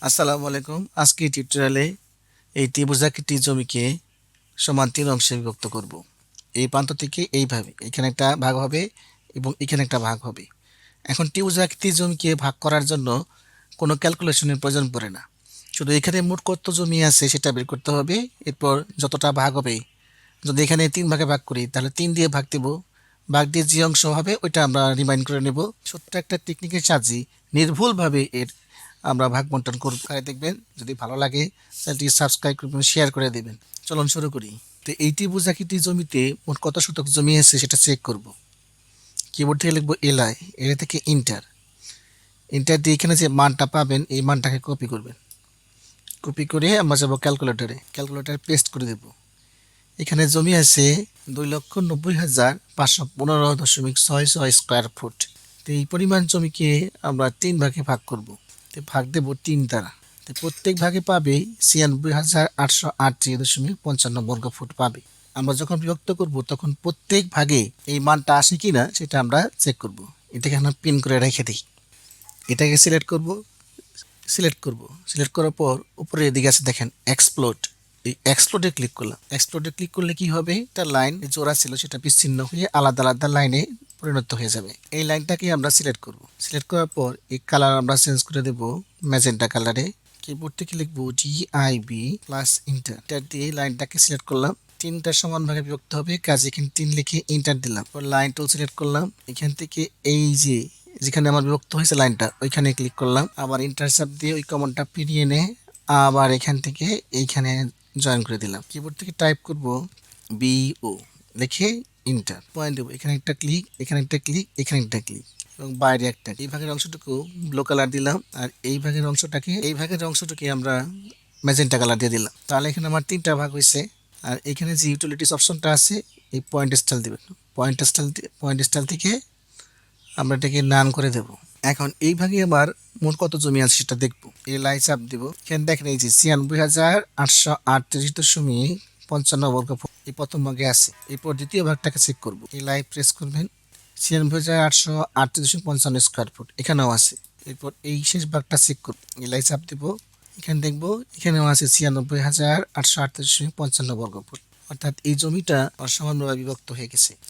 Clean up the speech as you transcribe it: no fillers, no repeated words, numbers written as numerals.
আসসালামু আলাইকুম। আজকে টিউটোরিয়ালে এই ত্রিভুজাকৃতি জমিকে সমান ৩ অংশে বিভক্ত করব। এই প্রান্ত থেকে এইভাবে এখানে একটা ভাগ হবে এবং এখানে একটা ভাগ হবে। এখন ত্রিভুজাকৃতি জমিকে ভাগ করার জন্য কোনো ক্যালকুলেশনের প্রয়োজন পড়ে না। শুধু এখানে মোট কত জমি আছে সেটা বের করতে হবে। এরপর যতটা ভাগ হবে, যদি এখানে ৩ ভাগে ভাগ করি তাহলে ৩ দিয়ে ভাগ দেব। ভাগ দিয়ে যে অংশ হবে ওইটা আমরা রিমাইন্ড করে নেব। ছোট্ট একটা টেকনিকের সাহায্যে নির্ভুলভাবে এর আমরা ভাগ বন্টন করব। দেখবেন যদি ভালো লাগে চ্যানেলটি সাবস্ক্রাইব করবেন, শেয়ার করে দেবেন। চলুন শুরু করি। তো এই ত্রিভুজাকৃতি জমিতে মোট কত শতক জমি আছে সেটা চেক করব। কিবোর্ড থেকে লিখবো এলআই, এল থেকে ইন্টার। ইন্টার দিয়ে এখানে যে মানটা পাবেন এই মানটাকে কপি করবেন। কপি করে আমরা যাবো ক্যালকুলেটরে, ক্যালকুলেটরে পেস্ট করে দেব। এখানে জমি আছে 2,90,515.66 স্কোয়ার ফুট। তো এই পরিমাণ জমিকে আমরা 3 ভাগে ভাগ করব। তো ভাগ দেব 3 দ্বারা। তো প্রত্যেক ভাগে পাবে 96,838.55 বর্গ ফুট পাবে। আমরা যখন বিভক্ত করব তখন প্রত্যেক ভাগে এই মানটা আসে কিনা সেটা আমরা চেক করব। এটাকে আমরা পিন করে রেখে দিই। এটাকে সিলেক্ট করব। সিলেক্ট করার পর উপরের দিকে আছে দেখেন এক্সপ্লোড। এই এক্সপ্লোডে ক্লিক করলাম। এক্সপ্লোডে ক্লিক করলে কি হবে, একটা লাইন জোড়া ছিল সেটা বিচ্ছিন্ন হয়ে আলাদা আলাদা লাইনে পরিণত হয়ে যাবে। এই লাইনটাকে আমরা সিলেক্ট করব। সিলেক্ট করার পর এই কালার আমরা চেঞ্জ করে দেব ম্যাজেন্টা কালারে। কিবোর্ড থেকে লিখবো ডিআইবি প্লাস ইন্টার। ইন্টার দিয়ে লাইনটাকে সিলেক্ট করলাম। 3টা সমান ভাগে বিভক্ত হবে, কাজে এখানে 3 লিখে ইন্টার দিলাম। লাইন টুল সিলেক্ট করলাম। এখান থেকে এই যে যেখানে আমার বিভক্ত হয়েছে লাইনটা ওইখানে ক্লিক করলাম। আবার ইন্টারসেপ্ট দিয়ে ওই কমান্ডটা ফিরিয়ে এনে আবার এখান থেকে এইখানে জয়েন করে দিলাম। কিবোর্ড থেকে টাইপ করব বিও, লিখে ইন্টার, পয়েন্ট দেবো। এখানে একটা ক্লিক, এখানে একটা ক্লিক, এখানে একটা ক্লিক এবং বাইরে একটা। এই ভাগের অংশটুকু ব্লু কালার দিলাম আর এই ভাগের অংশটাকে আমরা ম্যাজেন্টা কালার দিয়ে দিলাম। তাহলে এখানে আমার 3টা ভাগ হয়েছে। আর এখানে যে ইউটিলিটিস অপশনটা আছে এই পয়েন্ট স্টাইল দিবেন। পয়েন্ট স্টাইল থেকে আমরা এটাকে নান করে দেব। এখন এই ভাগে আবার মোট কত জমি আছে সেটা দেখবো। এই লাই চাপ দিব। এখানে দেখেন এই যে 96,838.55 বর্গ ফুট এই প্রথম ভাগে আছে। এরপর দ্বিতীয় ভাগটাকে চেক করব। এই লাই প্রেস করবেন। 96,838.55 স্কোয়ার ফুট এখানেও আছে। এরপর এই শেষ ভাগটা চেক করব। এই লাই চাপ দিব। এখানে দেখবো এখানেও আছে 96,838.55 বর্গ ফুট। অর্থাৎ এই জমিটা অসমানভাবে বিভক্ত হয়ে গেছে।